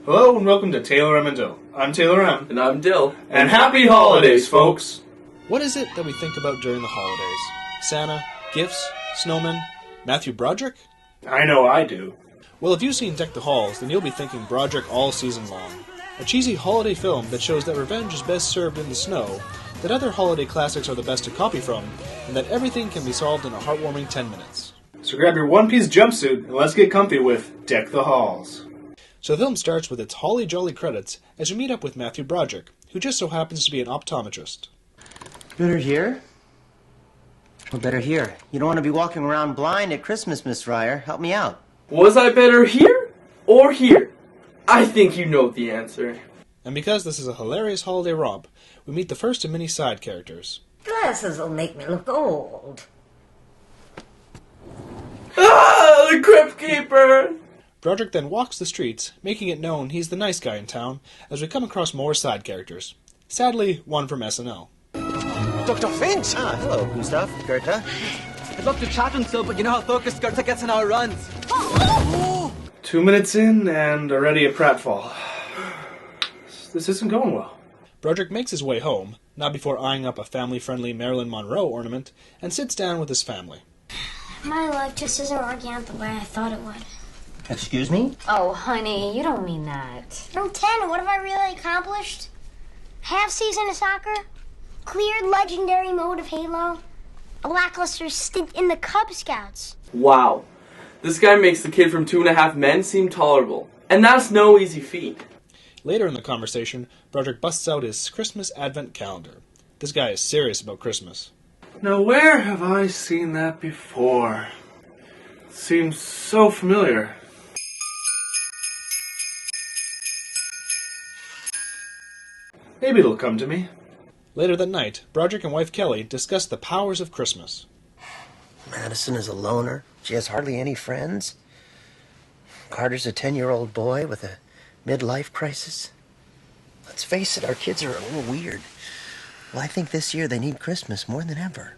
Hello and welcome to Taylorem and Dill. I'm Taylorem. And I'm Dill. And happy holidays, folks! What is it that we think about during the holidays? Santa, gifts, snowmen, Matthew Broderick? I know I do. Well, if you've seen Deck the Halls, then you'll be thinking Broderick all season long. A cheesy holiday film that shows that revenge is best served in the snow, that other holiday classics are the best to copy from, and that everything can be solved in a heartwarming 10 minutes. So grab your one-piece jumpsuit and let's get comfy with Deck the Halls. So the film starts with its holly jolly credits as we meet up with Matthew Broderick, who just so happens to be an optometrist. Better here? Well, better here. You don't want to be walking around blind at Christmas, Miss Ryer. Help me out. Was I better here or here? I think you know the answer. And because this is a hilarious holiday romp, we meet the first of many side characters. Glasses will make me look old. Ah, the Crypt Keeper! Broderick then walks the streets, making it known he's the nice guy in town, as we come across more side characters. Sadly, one from SNL. Dr. Finch! Ah, hello, Gustav, Goethe. I'd love to chat and so, but you know how focused Goethe gets in our runs. 2 minutes in and already a pratfall. This isn't going well. Broderick makes his way home, not before eyeing up a family-friendly Marilyn Monroe ornament, and sits down with his family. My life just isn't working out the way I thought it would. Excuse me? Oh, honey, you don't mean that. I'm 10. What have I really accomplished? Half season of soccer, cleared legendary mode of Halo, a lackluster stint in the Cub Scouts. Wow. This guy makes the kid from 2.5 Men seem tolerable. And that's no easy feat. Later in the conversation, Broderick busts out his Christmas Advent calendar. This guy is serious about Christmas. Now where have I seen that before? Seems so familiar. Maybe it'll come to me. Later that night, Broderick and wife Kelly discuss the powers of Christmas. Madison is a loner. She has hardly any friends. Carter's a 10-year-old boy with a midlife crisis. Let's face it, our kids are a little weird. Well, I think this year they need Christmas more than ever.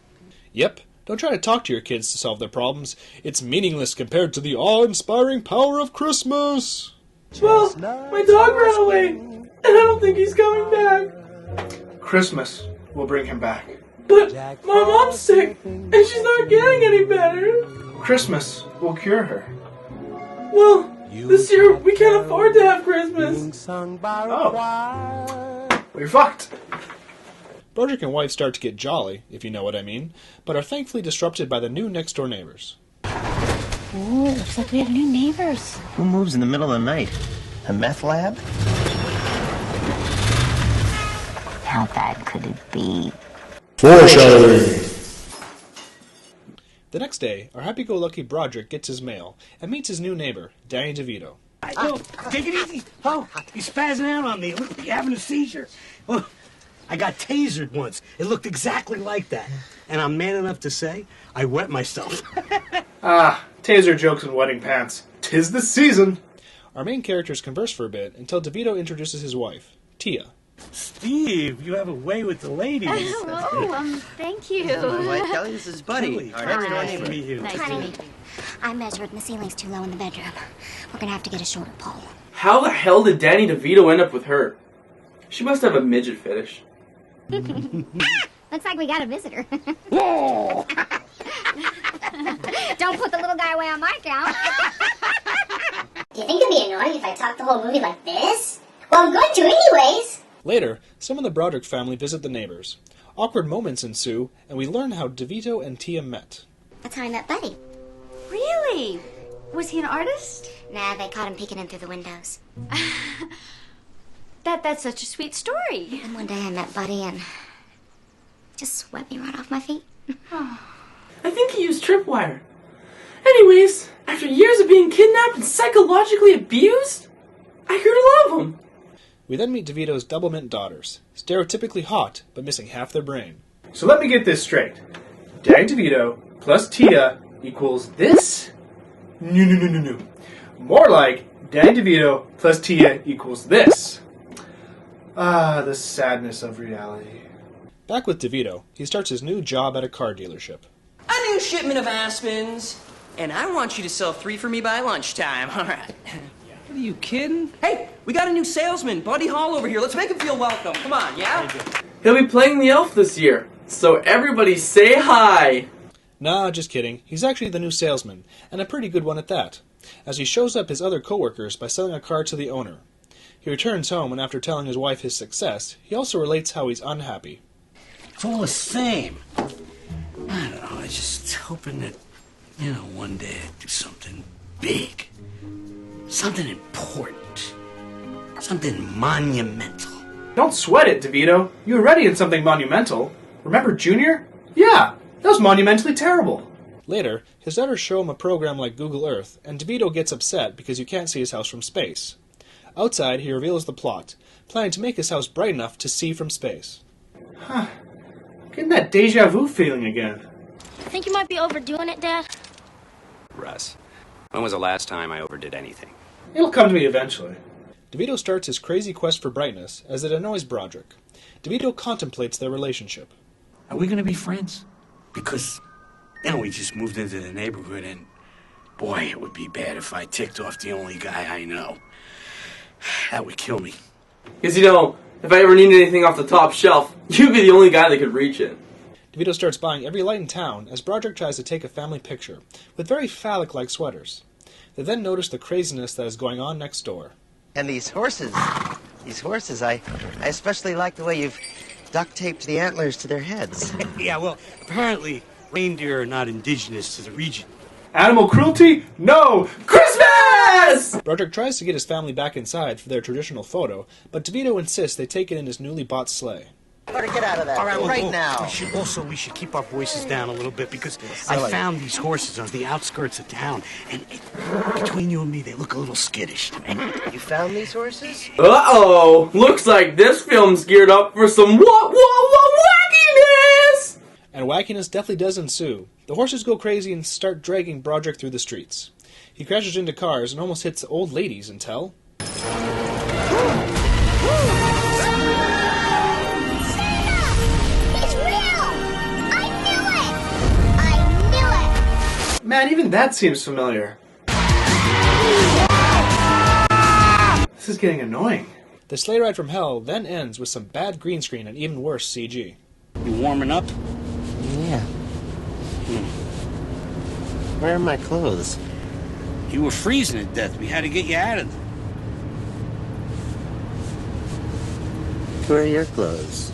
Yep, don't try to talk to your kids to solve their problems. It's meaningless compared to the awe-inspiring power of Christmas! Well, my dog ran away, and I don't think he's coming back. Christmas will bring him back. But my mom's sick, and she's not getting any better. Christmas will cure her. Well, this year we can't afford to have Christmas. Oh. Well, you're fucked. Broderick and wife start to get jolly, if you know what I mean, but are thankfully disrupted by the new next-door neighbors. Ooh, looks like we have new neighbors. Who moves in the middle of the night? A meth lab? How bad could it be? The next day, our happy-go-lucky Broderick gets his mail and meets his new neighbor, Danny DeVito. Yo, take it easy. Oh, he's spazzing out on me. Look, you're having a seizure. Well, I got tasered once. It looked exactly like that. And I'm man enough to say I wet myself. Taser jokes and wedding pants. 'Tis the season. Our main characters converse for a bit until DeVito introduces his wife, Tia. Steve, you have a way with the ladies. Oh, thank you. Why, Kelly, this is Buddy. Really? Our Very next door nice neighbor. to meet you. Nice to Honey, meet you. I measured and the ceiling's too low in the bedroom. We're gonna have to get a shorter pole. How the hell did Danny DeVito end up with her? She must have a midget fetish. Looks like we got a visitor. Whoa! Don't put the little guy away on my count. Do you think it'd be annoying if I talked the whole movie like this? Well, I'm going to anyways. Later, some of the Broderick family visit the neighbors. Awkward moments ensue, and we learn how DeVito and Tia met. That's how I met Buddy. Really? Was he an artist? Nah, they caught him peeking in through the windows. That's such a sweet story. And one day I met Buddy and just swept me right off my feet. I think he used tripwire. Anyways, after years of being kidnapped and psychologically abused, I grew to love him. We then meet DeVito's double mint daughters, stereotypically hot, but missing half their brain. So let me get this straight. Danny DeVito plus Tia equals this? No. More like Danny DeVito plus Tia equals this. Ah, the sadness of reality. Back with DeVito, he starts his new job at a car dealership. A new shipment of Aspens. And I want you to sell 3 for me by lunchtime, all right? What are you kidding? Hey, we got a new salesman, Buddy Hall over here. Let's make him feel welcome. Come on, yeah? He'll be playing the elf this year, so everybody say hi! Nah, just kidding. He's actually the new salesman, and a pretty good one at that, as he shows up his other co-workers by selling a car to the owner. He returns home, and after telling his wife his success, he also relates how he's unhappy. It's all the same. I don't know, I just hoping that, one day I'd do something big. Something important. Something monumental. Don't sweat it, DeVito. You were ready in something monumental. Remember Junior? Yeah, that was monumentally terrible. Later, his daughters show him a program like Google Earth, and DeVito gets upset because you can't see his house from space. Outside, he reveals the plot, planning to make his house bright enough to see from space. Huh. I'm getting that deja vu feeling again. I think you might be overdoing it, Dad. Russ, when was the last time I overdid anything? It'll come to me eventually. DeVito starts his crazy quest for brightness as it annoys Broderick. DeVito contemplates their relationship. Are we gonna be friends? Because, we just moved into the neighborhood and, boy, it would be bad if I ticked off the only guy I know. That would kill me. Because, if I ever need anything off the top shelf, you'd be the only guy that could reach it. DeVito starts buying every light in town as Broderick tries to take a family picture, with very phallic-like sweaters. They then notice the craziness that is going on next door. And these horses, I especially like the way you've duct taped the antlers to their heads. Yeah, well, apparently reindeer are not indigenous to the region. Animal cruelty? No! Christmas! Broderick tries to get his family back inside for their traditional photo, but DeVito insists they take it in his newly bought sleigh. Better get out of that All right, well, now. We should keep our voices down a little bit because I found these horses on the outskirts of town, and between you and me, they look a little skittish to me. You found these horses? Uh-oh! Looks like this film's geared up for some wackiness! And wackiness definitely does ensue. The horses go crazy and start dragging Broderick through the streets. He crashes into cars and almost hits old ladies until... Man, even that seems familiar. This is getting annoying. The sleigh ride from hell then ends with some bad green screen and even worse CG. You warming up? Yeah. Where are my clothes? You were freezing to death. We had to get you out of them. Where are your clothes?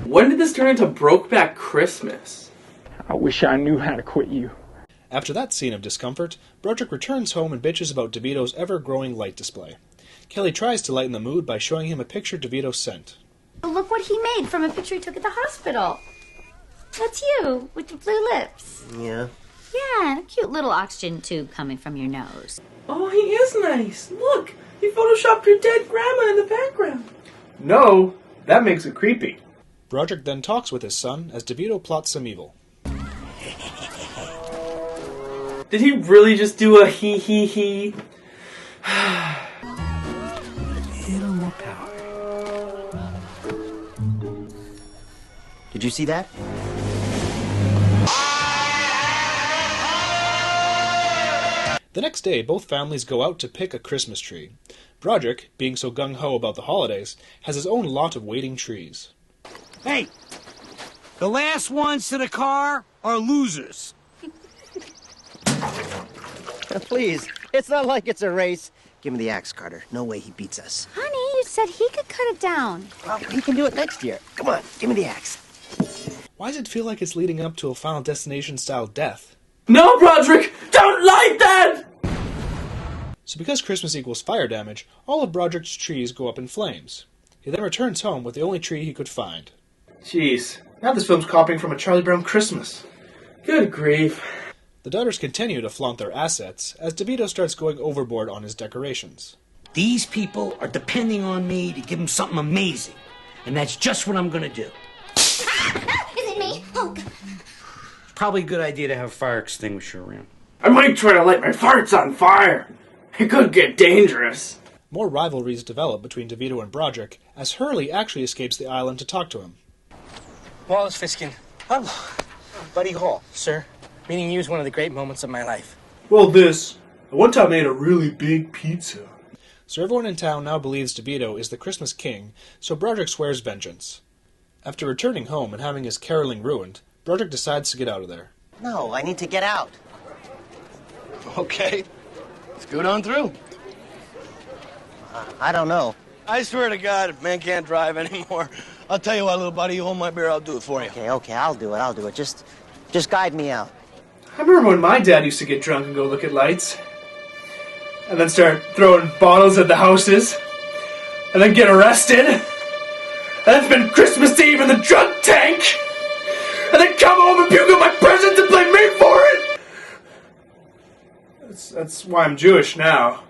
When did this turn into Brokeback Christmas? I wish I knew how to quit you. After that scene of discomfort, Broderick returns home and bitches about DeVito's ever-growing light display. Kelly tries to lighten the mood by showing him a picture DeVito sent. Look what he made from a picture he took at the hospital. That's you, with the blue lips. Yeah. Yeah, and a cute little oxygen tube coming from your nose. Oh, he is nice. Look, he photoshopped your dead grandma in the background. No, that makes it creepy. Broderick then talks with his son as DeVito plots some evil. Did he really just do a he? A little more power. Did you see that? The next day, both families go out to pick a Christmas tree. Broderick, being so gung-ho about the holidays, has his own lot of waiting trees. Hey, the last ones to the car are losers. Please, it's not like it's a race. Give me the axe, Carter. No way he beats us. Honey, you said he could cut it down. Well, he can do it next year. Come on, give me the axe. Why does it feel like it's leading up to a Final Destination-style death? No, Broderick! Don't like that! So because Christmas equals fire damage, all of Broderick's trees go up in flames. He then returns home with the only tree he could find. Jeez, now this film's copying from a Charlie Brown Christmas. Good grief. The daughters continue to flaunt their assets as DeVito starts going overboard on his decorations. These people are depending on me to give them something amazing. And that's just what I'm gonna do. Is it me? Oh, God. Probably a good idea to have a fire extinguisher around. I might try to light my farts on fire. It could get dangerous. More rivalries develop between DeVito and Broderick as Hurley actually escapes the island to talk to him. Wallace Fiskin. I'm Buddy Hall, sir. Meeting you is one of the great moments of my life. Well, I one time made a really big pizza. So everyone in town now believes DeVito is the Christmas king, so Broderick swears vengeance. After returning home and having his caroling ruined, Broderick decides to get out of there. No, I need to get out. Okay. Scoot on through. I don't know. I swear to God, if man can't drive anymore, I'll tell you what, little buddy, you hold my beer, I'll do it for you. Okay, I'll do it. Just guide me out. I remember when my dad used to get drunk and go look at lights. And then start throwing bottles at the houses. And then get arrested. And then spend Christmas Eve in the drunk tank. And then come home and puke at my presents and blame me for it! That's why I'm Jewish now.